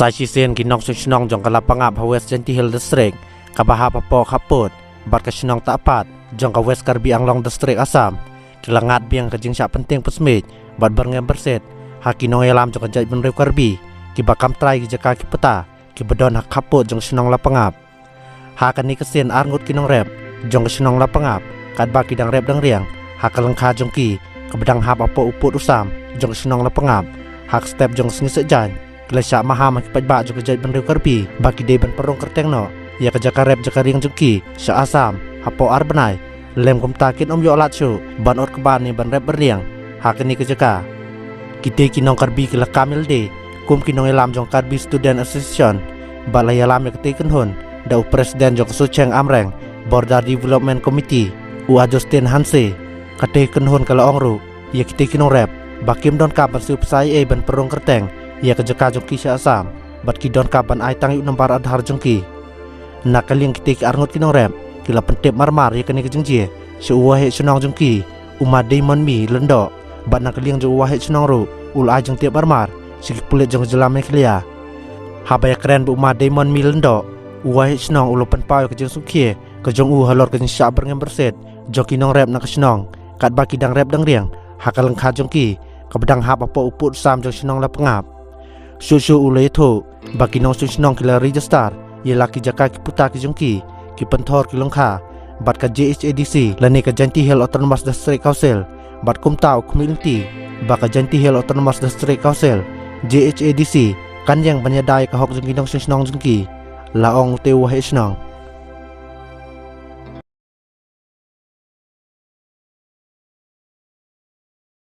Sasisen kinong sunong jong kalapangap ha West Genti Hill District kabaha papo kaput bat ka sunong tapat jong ka West Karbi Anglong District Assam kilangat biang kajing syak penting pesmit bat berngem berset ha kinong elam jong kajai benrew Karbi ki bakam trai ki jaka ki peta ki bedon ha kaput jong sunong lapangap ha kani kesin arngut kinong rep jong sunong lapangap kat ba kidang rep dang riang ha kalengkha jong ki kebedang hap apo uput usam jong sunong lapangap hak step jong singisek jan Kelesyak maham akibat bak juga jahit benrew Karbi baki day ban perong kerteng no ya kejaka rep jaka ring juki syak asam hapo arbenai lem kum takin yo latsu ban or keban ni ban rep beriang hak ni kejaka kita kinong Karbi kila kamil de kum kinong elam jong Karbi Student Association bat la yalam ya ketiken hun dau presiden jong Sucheng Amreng Border Development Committee u Justin Hanse ketiken hun kala ongru ya kita kinong rep bakim don kapan siup sai ban perong kerteng ia kejaka jongki syak asam bat kidon kaban ai tangi nambar adhar jongki nakaling kitik arngut kinong rep kila pentep marmar ia kani kejengji seuwa he sunong jongki uma diamond mi lendo bat nakaling jo uwa he sunong ru ul ai jong tiap marmar sik pulit jong jelame klia habaya keren bu uma diamond mi lendo uwa he sunong ulo penpau kejeng sukhe kejong u halor kejeng syak berngem berset jongki nong rep nak sunong kat baki dang rep dang riang hakaleng kha jongki kabedang hap apa uput sam jong sunong lapangap Susu ulai tu bagi nong sunong kila register ia laki jaka ki puta ki jongki ki pentor ki lengkha bat ka JHADC lani ka Genti Hill Autonomous District Council bat kumtau community baka Genti Hill Autonomous District Council JHADC kan yang penyadai ka hok jongki nong sunong jongki laong teu wahe sunong